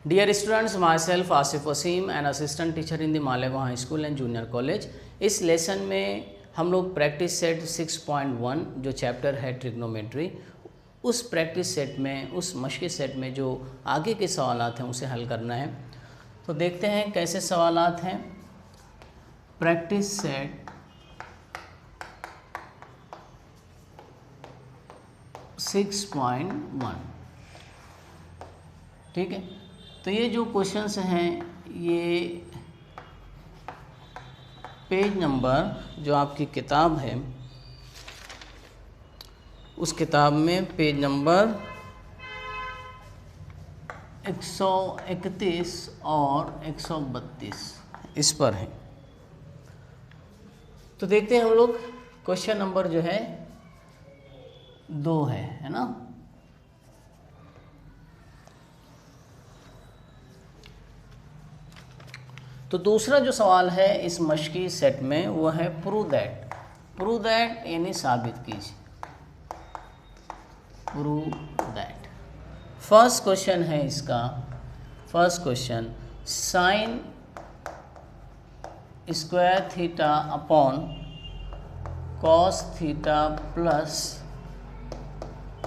Dear students, my self Asif Waseem and assistant teacher in the Malegaon high school and junior college. इस lesson में हम लोग practice set 6.1 जो chapter है ट्रिग्नोमेट्री, उस प्रैक्टिस सेट में, उस मशक़ी सेट में जो आगे के सवालात हैं उसे हल करना है। तो देखते हैं कैसे सवालात हैं। प्रैक्टिस सेट 6.1, ठीक है। तो ये जो क्वेश्चंस हैं ये पेज नंबर जो आपकी किताब है उस किताब में पेज नंबर 131 और 132 इस पर है। तो देखते हैं हम लोग, क्वेश्चन नंबर जो है 2 है ना। तो दूसरा जो सवाल है इस मशक़ी सेट में वो है प्रूव दैट। प्रूव दैट यानी साबित कीजिए, प्रूव दैट। फर्स्ट क्वेश्चन है इसका, first question, sine square theta upon cos theta plus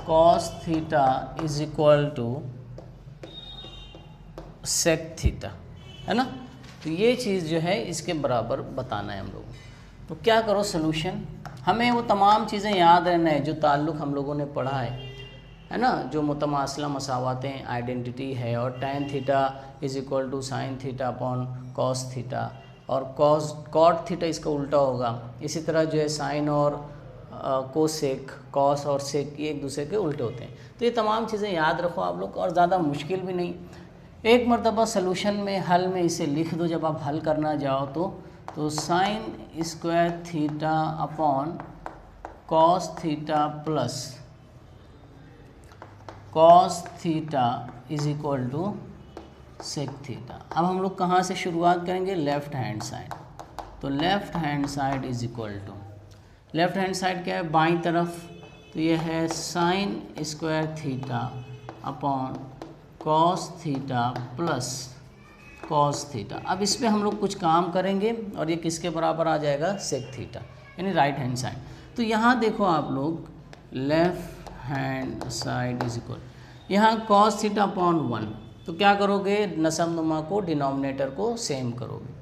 cos theta is equal to sec theta, है ना। तो ये चीज़ जो है इसके बराबर बताना है हम लोगों को। तो क्या करो सॉल्यूशन, हमें वो तमाम चीज़ें याद रहना है जो ताल्लुक़ हम लोगों ने पढ़ा है ना, जो मुतमासिला मसावातें, आइडेंटिटी है, और tan theta is equal to sine theta upon cos theta, और कॉट थीटा इसका उल्टा होगा। इसी तरह जो है साइन और कोसेक, कॉस और सेक ये एक दूसरे के उल्टे होते हैं। तो ये तमाम चीज़ें याद रखो आप लोग, और ज़्यादा मुश्किल भी नहीं। एक मरतबा सलूशन में, हल में इसे लिख दो जब आप हल करना जाओ तो sine square theta upon cos theta plus cos theta is equal to sec theta. अब हम लोग कहाँ से शुरुआत करेंगे, लेफ़्ट हैंड साइड। तो left hand side is equal to, left hand side क्या है, बाईं तरफ। तो ये है sine square theta upon cos theta plus cos theta. अब इस पर हम लोग कुछ काम करेंगे और ये किसके बराबर आ जाएगा, सेक थीटा, यानी राइट हैंड साइड। तो यहाँ देखो आप लोग, left hand side is equal, यहाँ कॉस थीटा अपॉन 1, तो क्या करोगे, नसब नुमा को, डिनोमिनेटर को सेम करोगे।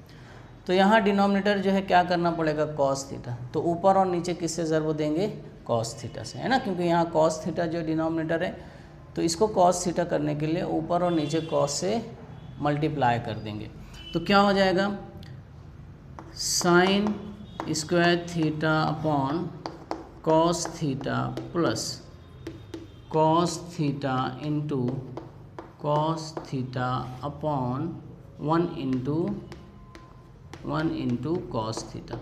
तो यहाँ डिनोमिनेटर जो है क्या करना पड़ेगा, कॉस थीटा। तो ऊपर और नीचे किससे ज़रब देंगे, कॉस थीटा से, है ना, क्योंकि यहाँ कॉस थीटा जो डिनोमिनेटर है, तो इसको कॉस थीटा करने के लिए ऊपर और नीचे कॉस से मल्टीप्लाई कर देंगे। तो क्या हो जाएगा, sine square theta upon cos theta plus cos theta into cos theta upon 1 into cos theta.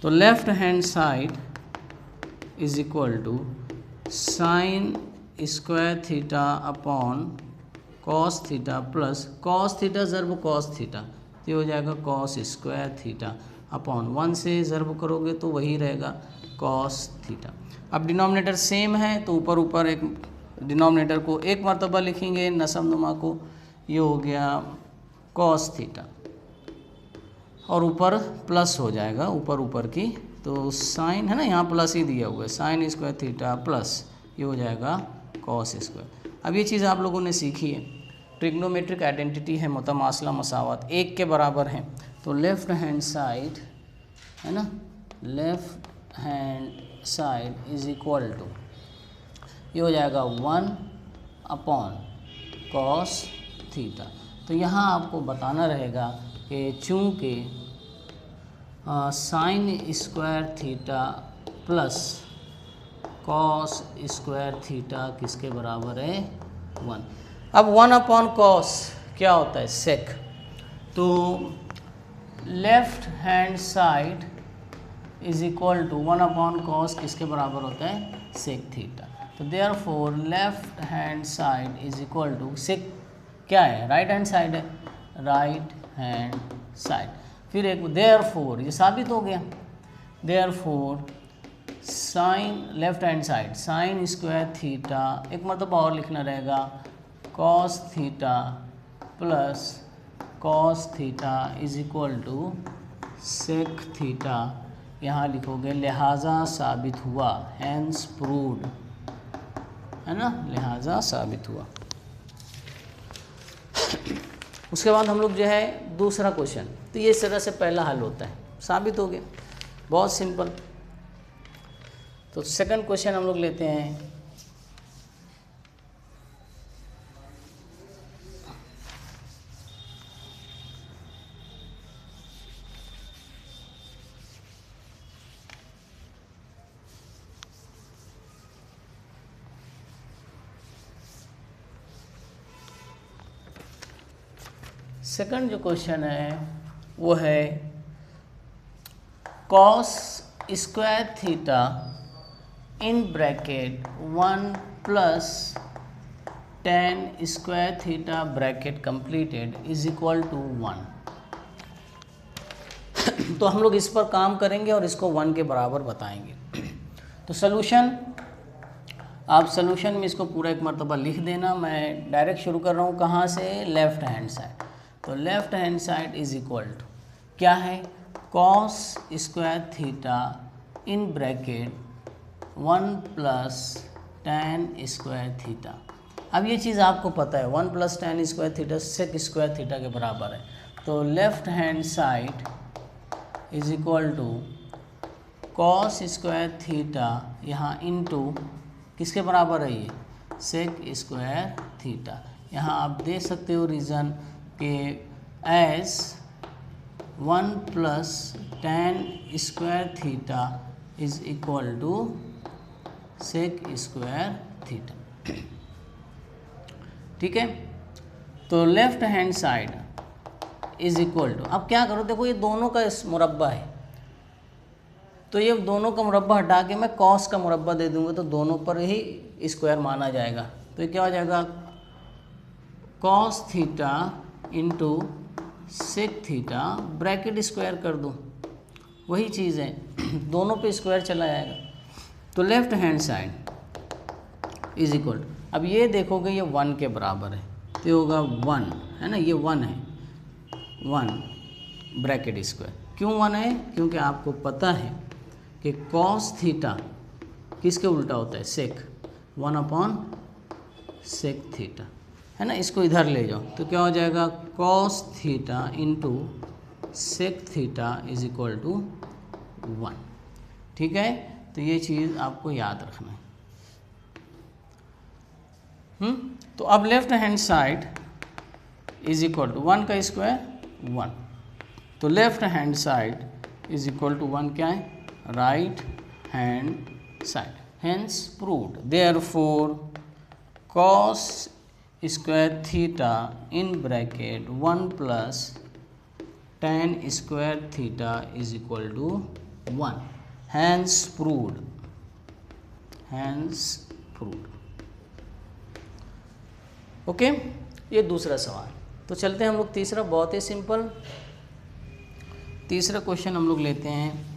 तो left hand side is equal to sine square theta upon cos theta plus cos theta ज़रब cos theta, तो ये हो जाएगा cos square theta upon 1 से ज़रब करोगे तो वही रहेगा कॉस थीटा। अब डिनोमिनेटर सेम है तो ऊपर ऊपर एक डिनोमिनेटर को एक मरतबा लिखेंगे, नसब नुमा को, ये हो गया कॉस थीटा, और ऊपर प्लस हो जाएगा ऊपर ऊपर की। तो साइन है ना, यहाँ प्लस ही दिया हुआ है, साइन स्क्वायर थीटा प्लस ये हो जाएगा कॉस स्क्वायर। अब ये चीज़ आप लोगों ने सीखी है, ट्रिग्नोमेट्रिक आइडेंटिटी है, मुतमासिला मसावत एक के बराबर हैं। तो लेफ़्ट हैंड साइड है ना, left hand side is equal to, ये हो जाएगा 1 अपॉन कॉस थीटा। तो यहाँ आपको बताना रहेगा कि चूँकि sine square theta plus cos square theta किसके बराबर है, 1। अब 1 अपॉन कॉस क्या होता है, सेक। तो left hand side is equal to 1 upon cos किसके बराबर होता है, सेक थीटा। तो therefore left hand side is equal to, sec क्या है, राइट हैंड साइड है, राइट हैंड साइड। फिर एक देयरफॉर, ये साबित हो गया, therefore sine left hand side sine square theta, एक मतलब और लिखना रहेगा cos theta plus cos theta is equal to sec theta, यहाँ लिखोगे लिहाजा साबित हुआ, हैंस प्रूव्ड, है ना, लिहाजा साबित हुआ। उसके बाद हम लोग जो है दूसरा क्वेश्चन, तो ये इस तरह से पहला हल होता है, साबित हो गया, बहुत सिंपल। तो सेकंड क्वेश्चन हम लोग लेते हैं। सेकंड जो क्वेश्चन है वो है cos square theta in bracket 1 plus tan square theta bracket completed is equal to 1। तो हम लोग इस पर काम करेंगे और इसको 1 के बराबर बताएंगे। तो सॉल्यूशन, आप सॉल्यूशन में इसको पूरा एक मरतबा लिख देना। मैं डायरेक्ट शुरू कर रहा हूँ कहाँ से, लेफ्ट हैंड साइड। तो left hand side is equal to क्या है, cos square theta in bracket 1 plus tan square theta. अब ये चीज़ आपको पता है 1 plus tan square theta sec square theta के बराबर है। तो left hand side is equal to cos square theta, यहाँ इनटू किसके बराबर है, ये सेक स्क्वायर थीटा। यहाँ आप दे सकते हो रीज़न के as 1 plus tan square theta is equal to sec square theta. ठीक है, तो left hand side is equal to, अब क्या करो, देखो ये दोनों का इस मुरब्बा है, तो ये दोनों का मुरब्बा हटा के मैं कॉस का मुरब्बा दे दूंगा, तो दोनों पर ही स्क्वायर माना जाएगा। तो ये क्या हो जाएगा, cos theta into sec theta, bracket square कर दूँ, वही चीज़ है, दोनों पे स्क्वायर चला जाएगा। तो left hand side is equal, अब ये देखोगे ये 1 के बराबर है, तो ये होगा 1, है ना, ये 1 है, 1 ब्रैकेट स्क्वायर। क्यों 1 है, क्योंकि आपको पता है कि कॉस थीटा किसके उल्टा होता है, सेक, 1 अपॉन सेक थीटा, है ना। इसको इधर ले जाओ तो क्या हो जाएगा, cos theta into sec theta is equal to 1। ठीक है, तो ये चीज़ आपको याद रखना है। तो अब left hand side is equal to 1 का स्क्वायर 1, तो left hand side is equal to 1 क्या है, right hand side, hence proved. Therefore cos square theta in bracket 1 plus tan square theta is equal to 1, hence proved, hence proved. Okay, ये दूसरा सवाल। तो चलते हैं हम लोग तीसरा, बहुत ही सिंपल तीसरा क्वेश्चन हम लोग लेते हैं।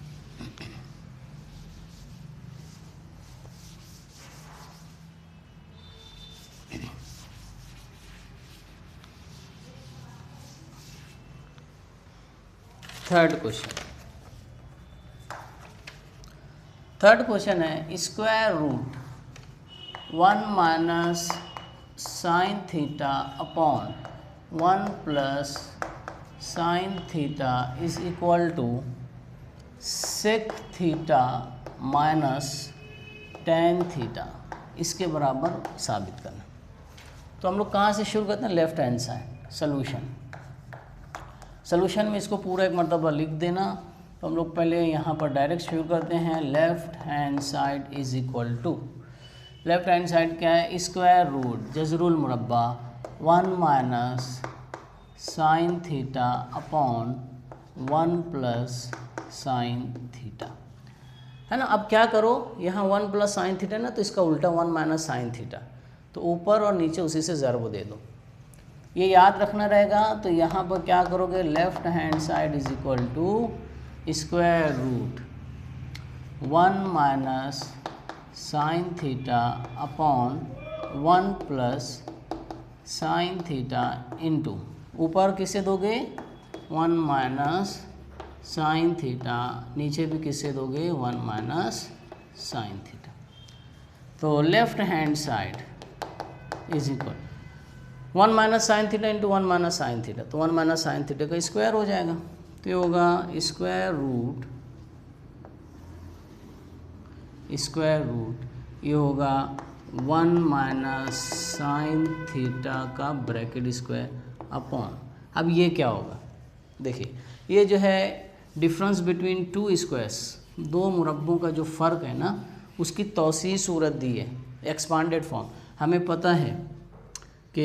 थर्ड क्वेश्चन है square root 1 minus sine theta upon 1 plus sine theta is equal to sec theta minus tan theta, इसके बराबर साबित करना। तो हम लोग कहाँ से शुरू करते हैं, लेफ्ट हैंड साइड, सॉल्यूशन में इसको पूरा एक मरतबा लिख देना। तो हम लोग पहले यहाँ पर डायरेक्ट शुरू करते हैं, left hand side is equal to, left hand side क्या है, स्क्वायर रूट जजरुल मुरब्बा 1 minus sine theta upon 1 plus sine theta, है ना। अब क्या करो, यहाँ 1 प्लस साइन थीटा ना, तो इसका उल्टा 1 माइनस साइन थीटा, तो ऊपर और नीचे उसी से ज़रब दे दो, ये याद रखना रहेगा। तो यहाँ पर क्या करोगे, left hand side is equal to square root 1 minus sine theta upon 1 plus sine theta into ऊपर किसे दोगे 1 माइनस साइन थीटा, नीचे भी किसे दोगे 1 माइनस साइन थीटा। तो left hand side is equal 1 minus sine theta into 1 minus sine theta, तो 1 minus sine theta का स्क्वायर हो जाएगा, तो ये होगा स्क्वायर रूट ये होगा 1 माइनस साइन थीटा का ब्रैकेट स्क्वायर अपॉन, अब ये क्या होगा देखिए, ये जो है डिफरेंस बिटवीन टू स्क्वायर्स, दो मुरब्बों का जो फ़र्क है ना उसकी तौसीह सूरत दी है, एक्सपांडेड फॉर्म। हमें पता है कि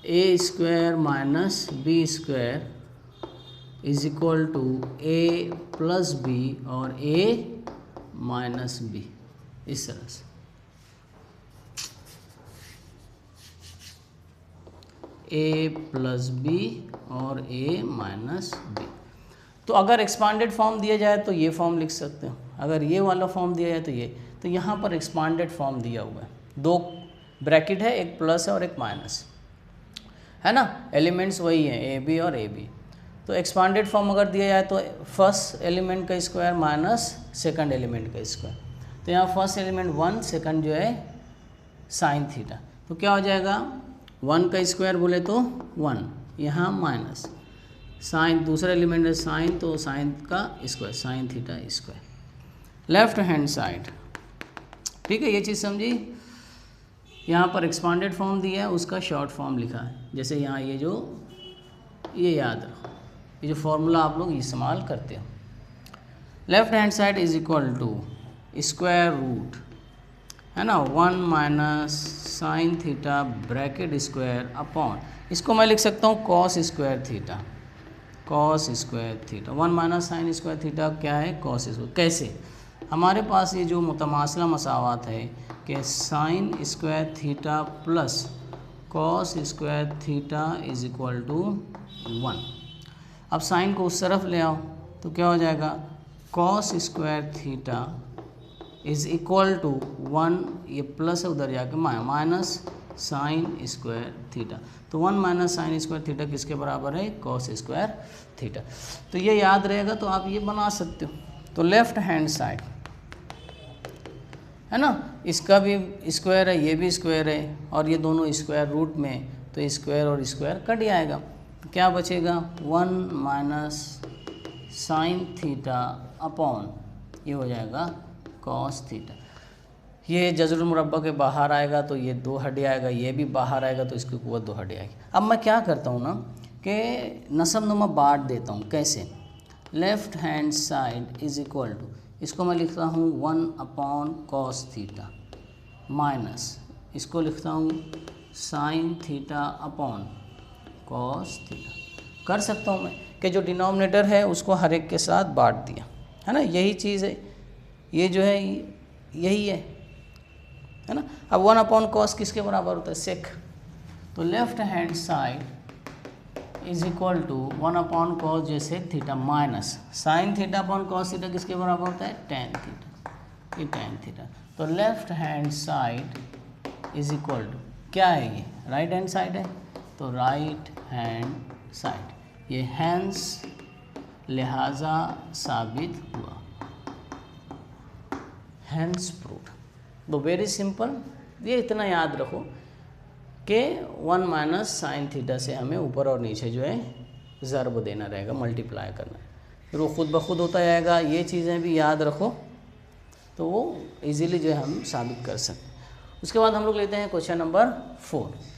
A square minus B square is equal to A plus B और ए माइनस बी, इस तरह से ए प्लस बी और ए माइनस बी। तो अगर एक्सपांडेड फॉर्म दिया जाए तो ये फॉर्म लिख सकते हो, अगर ये वाला फॉर्म दिया जाए तो ये, तो यहाँ पर एक्सपांडेड फॉर्म दिया हुआ है, दो ब्रैकेट है, एक प्लस है और एक माइनस है ना, एलिमेंट्स वही हैं ए बी और ए बी। तो एक्सपांडेड फॉर्म अगर दिया जाए तो फर्स्ट एलिमेंट का स्क्वायर माइनस सेकंड एलिमेंट का स्क्वायर, तो यहाँ फर्स्ट एलिमेंट 1, सेकंड जो है साइन थीटा, तो क्या हो जाएगा 1 का स्क्वायर बोले तो 1, यहाँ माइनस साइन, दूसरा एलिमेंट है साइन, तो साइन का square sine theta square. Left hand side, ठीक है, ये चीज़ समझी। यहाँ पर एक्सपांडेड फॉर्म दिया है, उसका शॉर्ट फॉर्म लिखा है, जैसे यहाँ ये याद रखो, ये जो फॉर्मूला आप लोग इस्तेमाल करते हो। Left hand side is equal to square root है ना 1 minus sine theta bracket square upon, इसको मैं लिख सकता हूँ cos square theta, 1 minus sine square theta क्या है कॉस स्क्वायर। कैसे, हमारे पास ये जो मुतमासला मसावात है कि sine square theta plus cos square theta is equal to 1। अब साइन को उस तरफ ले आओ तो क्या हो जाएगा cos square theta is equal to 1, ये प्लस है उधर जाके माइनस साइन स्क्वायर थीटा, तो 1 माइनस साइन स्क्वायर थीटा किसके बराबर है कॉस स्क्वायर थीटा। तो ये याद रहेगा तो आप ये बना सकते हो। तो लेफ्ट हैंड साइड है ना, इसका भी स्क्वायर है, ये भी स्क्वायर है, और ये दोनों स्क्वायर रूट में, तो स्क्वायर और स्क्वायर कट जाएगा, क्या बचेगा 1 माइनस साइन थीटा अपॉन, ये हो जाएगा कॉस थीटा। ये जज़रुल मुरब्बा के बाहर आएगा तो ये 2 हट आएगा, ये भी बाहर आएगा तो इसकी कुव्वत 2 हट आएगी। अब मैं क्या करता हूँ ना कि नसब नुमा बांट देता हूँ, कैसे, left hand side is equal to, इसको मैं लिखता हूँ 1 अपॉन कॉस थीटा माइनस, इसको लिखता हूँ sine theta upon cos theta. कर सकता हूँ मैं कि जो डिनोमिनेटर है उसको हर एक के साथ बांट दिया, है ना, यही चीज़ है, ये जो है यही है ना। अब 1 अपॉन कॉस किसके बराबर होता है सेक, तो left hand side is equal to 1 upon cos जो sec theta minus sine theta upon cos theta किसके बराबर होता है टेन थीटा, ये टेन थीटा। तो left hand side is equal to क्या है, ये राइट हैंड साइड है, तो राइट हैंड साइड, ये हैंस लिहाजा साबित हुआ, हैंस प्रूफ। तो वेरी सिंपल, ये इतना याद रखो कि 1 माइनस साइन थीटा से हमें ऊपर और नीचे जो है ज़र्ब देना रहेगा, मल्टीप्लाई करना है, फिर वो खुद ब खुद होता जाएगा। ये चीज़ें भी याद रखो तो वो इजीली जो है हम साबित कर सकते हैं। उसके बाद हम लोग लेते हैं क्वेश्चन नंबर 4।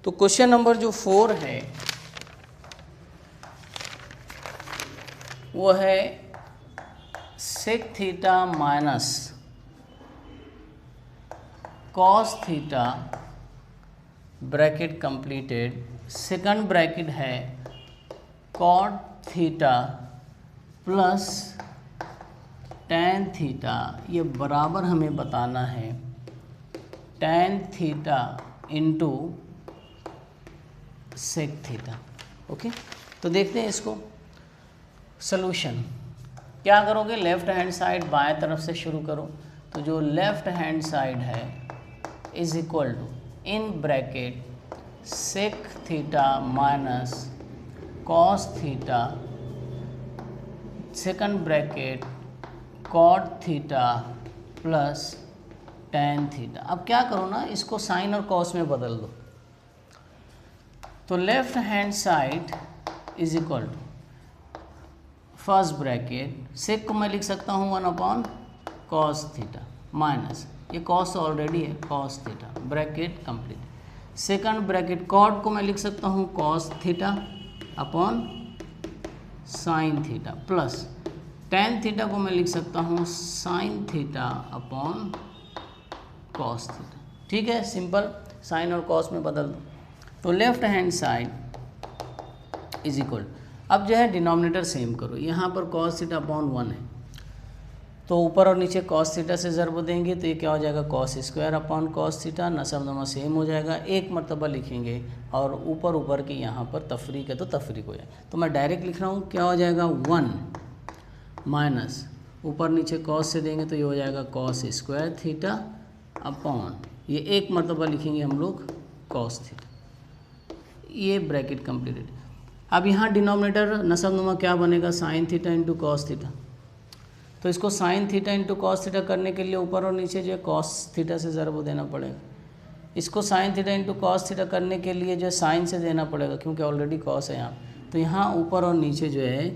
तो क्वेश्चन नंबर जो 4 है वो है sec theta minus cos theta bracket completed, second bracket है cot theta plus tan theta, ये बराबर हमें बताना है tan theta into sec theta. Okay, तो देखते हैं इसको सॉल्यूशन क्या करोगे। लेफ्ट हैंड साइड बाएं तरफ से शुरू करो, तो जो लेफ्ट हैंड साइड है is equal to in bracket sec theta minus cos theta, second bracket cot theta plus tan theta. अब क्या करो ना, इसको साइन और कॉस में बदल दो। तो left hand side is equal to first bracket sec को मैं लिख सकता हूँ 1 कॉस थीटा माइनस, ये कॉस ऑलरेडी है, cos theta bracket complete. Second bracket cot को मैं लिख सकता हूँ cos theta upon sine theta plus tan theta को मैं लिख सकता हूँ sine theta upon cos theta. ठीक है, सिंपल, साइन और कॉस में बदल दो। तो left hand side is equal, अब जो है डिनोमिनेटर सेम करो, यहाँ पर कॉस थीटा अपॉन 1 है, तो ऊपर और नीचे कॉस थीटा से ज़रब देंगे तो ये क्या हो जाएगा cos square upon cos theta, नसब नमा सेम हो जाएगा, एक मरतबा लिखेंगे और ऊपर की यहाँ पर तफरीक है तो तफरीक हो जाए। तो मैं डायरेक्ट लिख रहा हूँ, क्या हो जाएगा 1 माइनस ऊपर नीचे कॉस से देंगे तो ये हो जाएगा कॉस स्क्वायर थीटा अपॉन, ये एक मरतबा लिखेंगे हम लोग कॉस थीटा, ये ब्रैकेट कंप्लीटेड। अब यहाँ डिनोमिनेटर नसब नुमा क्या बनेगा sine theta into cos theta, तो इसको sign theta into cos theta करने के लिए ऊपर और नीचे जो है कॉस थीटा से ज़रब देना पड़ेगा। इसको sign theta into cos theta करने के लिए जो है साइन से देना पड़ेगा क्योंकि ऑलरेडी कॉस है यहाँ, तो यहाँ ऊपर और नीचे जो है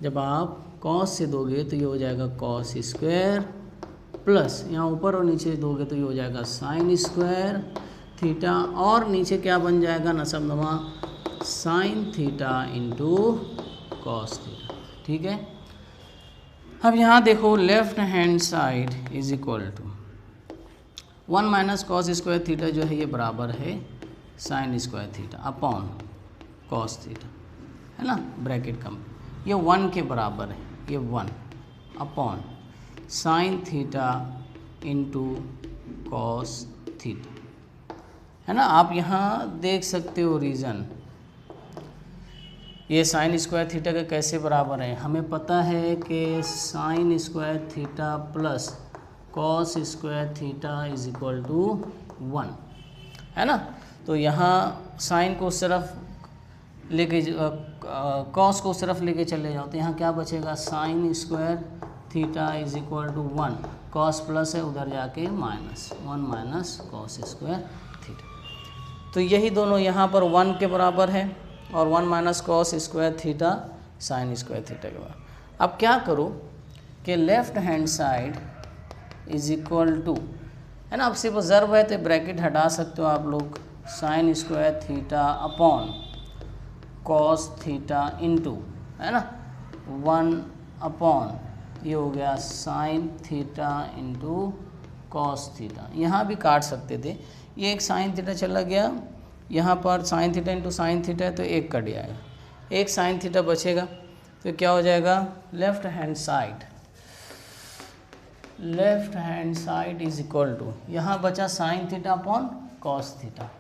जब आप कॉस से दोगे तो ये हो जाएगा कॉस स्क्वायर प्लस यहाँ ऊपर और नीचे दोगे तो ये हो जाएगा साइन स्क्वायर थीटा, और नीचे क्या बन जाएगा नसब नमा sine theta into cos theta. ठीक है, अब यहाँ देखो left hand side is equal to 1 minus cos square theta जो है ये बराबर है sine square theta upon cos theta, है ना, ब्रैकेट कम, ये 1 के बराबर है, ये 1 upon sine theta into cos theta, है ना। आप यहाँ देख सकते हो रीज़न, ये साइन स्क्वायर थीटा के कैसे बराबर है, हमें पता है कि sine square theta plus cos square theta is equal to 1, है ना। तो यहाँ साइन को उस तरफ लेके कॉस को उस तरफ लेके चले जाओ तो यहाँ क्या बचेगा sine square theta is equal to 1, cos plus है उधर जाके minus 1 minus cos square theta. तो यही दोनों यहाँ पर 1 के बराबर है और 1 minus cos square theta sine square theta के बराबर। अब क्या करो कि left hand side is equal to, है ना, अब सिर्फ ज़रब है तो ब्रैकेट हटा सकते हो आप लोग, sign square theta upon cos theta into, है ना, 1 अपॉन ये हो गया sign theta into cos theta. यहाँ भी काट सकते थे, ये एक साइन थीटा चला गया, यहाँ पर sign theta into sine theta है तो एक कट जाएगा, एक साइन थीटा बचेगा, तो क्या हो जाएगा left hand side is equal to, यहाँ बचा sine theta upon cos theta,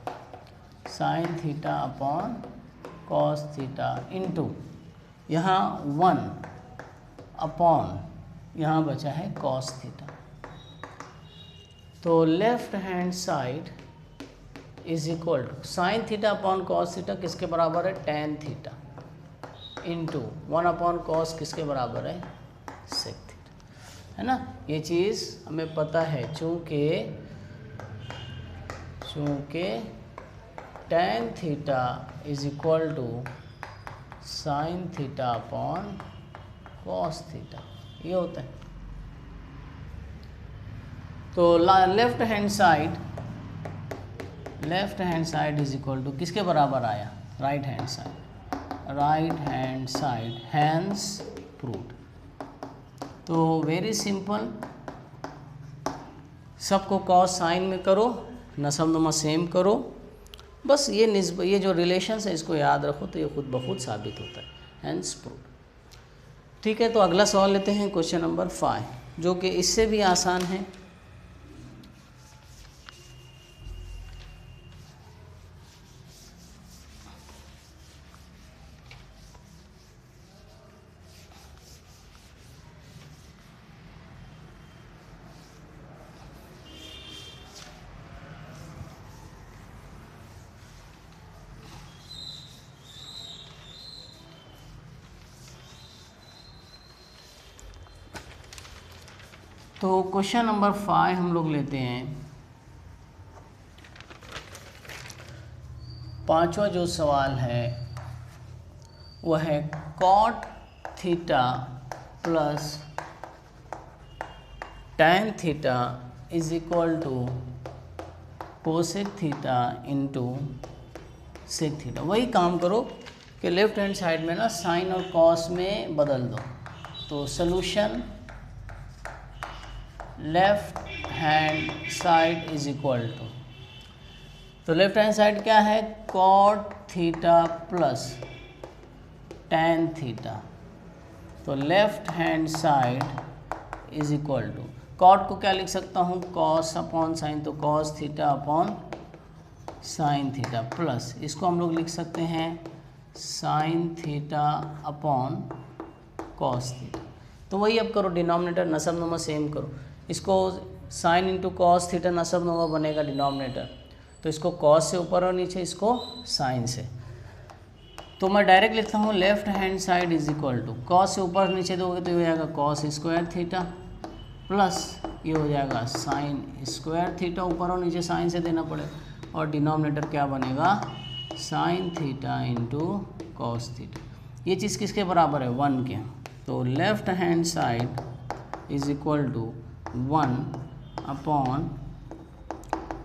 sine theta upon cos theta into यहाँ 1 अपॉन यहाँ बचा है कॉस थीटा। तो left hand side is equal to sine theta upon cos theta किसके बराबर है tan theta into 1 upon cos किसके बराबर है सेक थीटा, है ना। ये चीज़ हमें पता है चूँकि tan theta is equal to sine theta upon cos theta, ये होता है। तो left hand side is equal to किसके बराबर आया right hand side hence proved. तो वेरी सिंपल, सबको कॉस साइन में करो, नसब नुमा सेम करो, बस ये जो रिलेशंस है इसको याद रखो तो ये खुद ब खुद साबित होता है, हैंस प्रूव्ड। ठीक है, तो अगला सवाल लेते हैं क्वेश्चन नंबर 5। जो कि इससे भी आसान है। तो क्वेश्चन नंबर 5 हम लोग लेते हैं। पांचवा जो सवाल है वह है cot theta plus tan theta is equal to cosec theta into sec theta. वही काम करो कि लेफ्ट हैंड साइड में ना साइन और कॉस में बदल दो। तो solution left hand side is equal to, तो लेफ्ट हैंड साइड क्या है, cot theta plus tan theta. तो left hand side is equal to, cot को क्या लिख सकता हूँ, कॉस अपॉन साइन, तो cos theta upon sine theta, plus इसको हम लोग लिख सकते हैं sine theta upon cos theta. तो वही अब करो, डिनोमिनेटर नसब नुमा सेम करो। इसको साइन इंटू कॉस थीटा नसब नुमा बनेगा डिनोमिनेटर, तो इसको कॉस से ऊपर और नीचे, इसको साइन से। तो मैं डायरेक्ट लिखता हूँ left hand side is equal to, cos से ऊपर नीचे दोगे तो ये हो जाएगा कॉस स्क्वायर थीटा प्लस ये हो जाएगा साइन स्क्वायर थीटा, ऊपर और नीचे साइन से देना पड़ेगा, और डिनोमिनेटर क्या बनेगा sine theta into cos theta. ये चीज़ किसके बराबर है, 1 के। तो left hand side is equal to 1 upon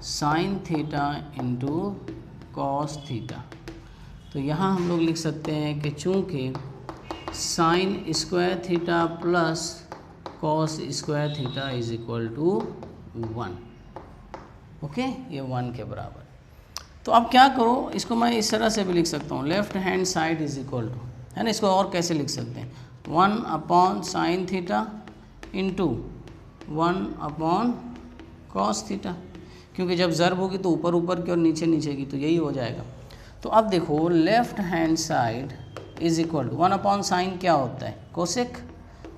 sine theta into cos theta. तो यहाँ हम लोग लिख सकते हैं कि चूँकि sine square theta plus cos square theta is equal to 1, okay, ये 1 के बराबर। तो अब क्या करो, इसको मैं इस तरह से भी लिख सकता हूँ, left hand side is equal to, है ना, इसको और कैसे लिख सकते हैं, 1 upon sine theta into 1 upon cos theta, क्योंकि जब ज़र्ब होगी तो ऊपर ऊपर की और नीचे नीचे की, तो यही हो जाएगा। तो अब देखो left hand side is equal to 1 upon sine क्या होता है, कोसेक,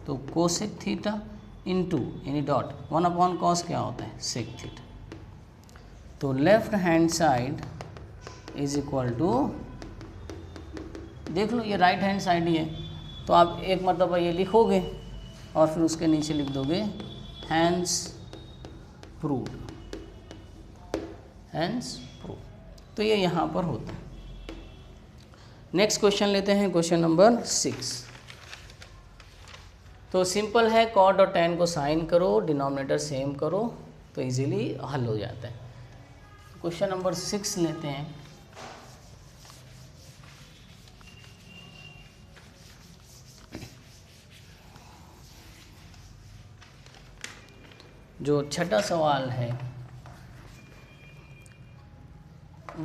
तो कोसेक थीटा इंटू यानी डॉट 1 अपॉन कॉस क्या होता है, सेक थीटा। तो left hand side is equal to, देख लो ये राइट हैंड साइड ही है, तो आप एक मतलब ये लिखोगे और फिर उसके नीचे लिख दोगे हैंस प्रूव्ड, हैंस प्रूव्ड। तो ये यहाँ पर होता है। नेक्स्ट क्वेश्चन लेते हैं, क्वेश्चन नंबर 6। तो सिंपल है, कॉट और टैन को साइन करो, डिनोमिनेटर सेम करो, तो इजीली हल हो जाता है। क्वेश्चन नंबर 6 लेते हैं। जो छठा सवाल है,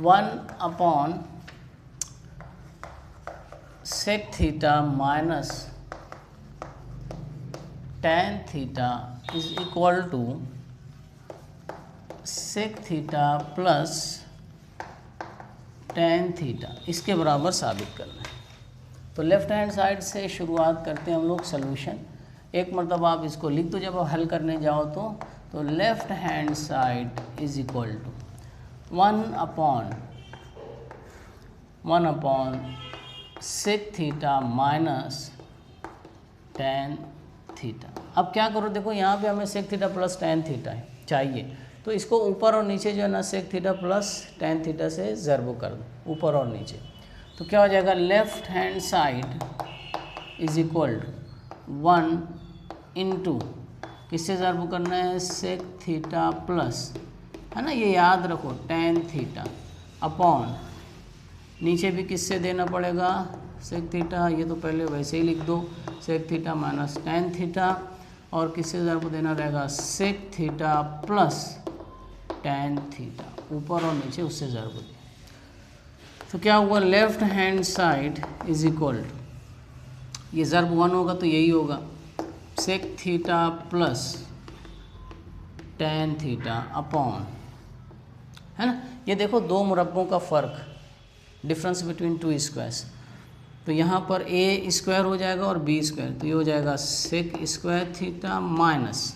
1 upon sec theta minus tan theta is equal to sec theta plus tan theta, इसके बराबर साबित करना है। तो लेफ्ट हैंड साइड से शुरुआत करते हैं हम लोग सॉल्यूशन। एक मतलब आप इसको लिख दो जब आप हल करने जाओ तो left hand side is equal to 1 upon sec theta minus tan theta. अब क्या करो, देखो यहाँ पे हमें sec theta plus tan theta चाहिए, तो इसको ऊपर और नीचे जो है ना sec theta plus tan theta से ज़र्ब कर दो, ऊपर और नीचे। तो क्या हो जाएगा, left hand side is equal to 1 into किससे ज़र्ब करना है, सेक थीटा प्लस, है ना, ये याद रखो टैन थीटा, अपॉन नीचे भी किससे देना पड़ेगा, सेक थीटा, ये तो पहले वैसे ही लिख दो, sec theta minus tan theta, और किससे ज़र्ब देना रहेगा, sec theta plus tan theta, ऊपर और नीचे उससे ज़र्ब दिया। तो क्या हुआ, left hand side is equal to, ये ज़र्ब 1 होगा तो यही होगा, sec theta plus tan theta upon, है ना। ये देखो दो मुरब्बों का फ़र्क, डिफरेंस बिटवीन टू स्क्वायर्स। तो यहाँ पर ए स्क्वायर हो जाएगा और बी स्क्वायर, तो ये हो जाएगा sec square theta minus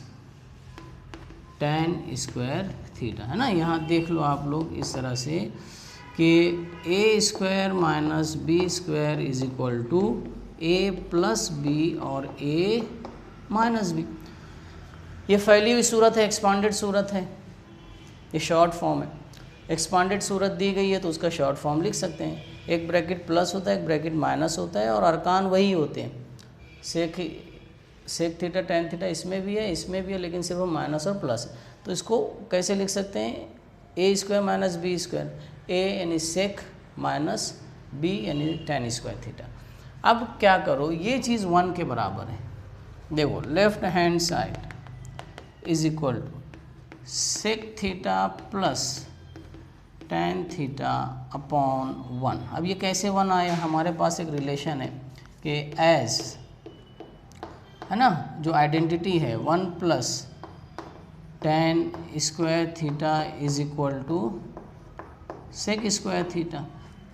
tan square theta, है ना। यहाँ देख लो आप लोग इस तरह से कि A square minus B square is equal to A plus B और ए माइनस बी। ये फैली हुई सूरत है, एक्सपांडेड सूरत है, ये शॉर्ट फॉर्म है। एक्सपांडेड सूरत दी गई है तो उसका शॉर्ट फॉर्म लिख सकते हैं। एक ब्रैकेट प्लस होता है, एक ब्रैकेट माइनस होता है और अरकान वही होते हैं। सेक थीटा टेन थीटा इसमें भी है, इसमें भी है, लेकिन सिर्फ माइनस और प्लस है। तो इसको कैसे लिख सकते हैं, ए स्क्वायर माइनस बी स्क्वायर, ए यानी सेक माइनस बी यानी टेन स्क्वायर थीटा। अब क्या करो, ये चीज़ 1 के बराबर है। देखो left hand side is equal to sec theta plus tan theta upon 1। अब ये कैसे 1 आया, हमारे पास एक रिलेशन है कि एज, है ना, जो आइडेंटिटी है 1 plus tan square theta is equal to sec square theta.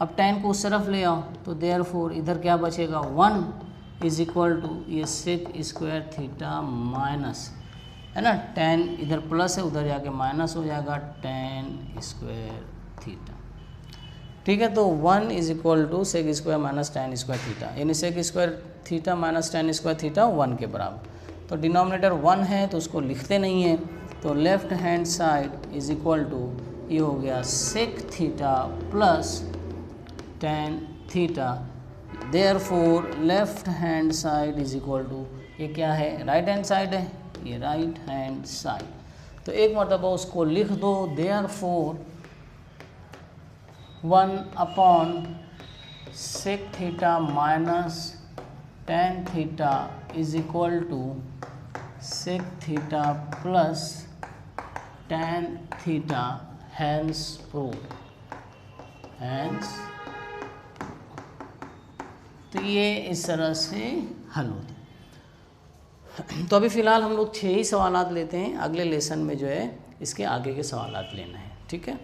अब टेन को उस तरफ ले आओ तो देयरफॉर इधर क्या बचेगा, 1 इज इक्वल टू ये सेक स्क्वायर थीटा माइनस, है ना, टेन इधर प्लस है उधर जाके माइनस हो जाएगा, टेन स्क्वायर थीटा। ठीक है, तो 1 is equal to sec square minus tan square theta, यानी sec square theta minus tan square theta 1 के बराबर। तो डिनोमिनेटर 1 है तो उसको लिखते नहीं है, तो left hand side is equal to ये हो गया sec theta plus tan theta. Therefore left hand side is equal to, ये क्या है, राइट हैंड साइड है, ये राइट हैंड साइड। तो एक मरतबा उसको लिख दो, therefore 1 upon sec theta minus tan theta is equal to sec theta plus tan theta, hence proved, hence. तो ये इस तरह से हल होता है। तो अभी फ़िलहाल हम लोग 6 ही सवालात लेते हैं, अगले लेसन में जो है इसके आगे के सवालात लेना है, ठीक है।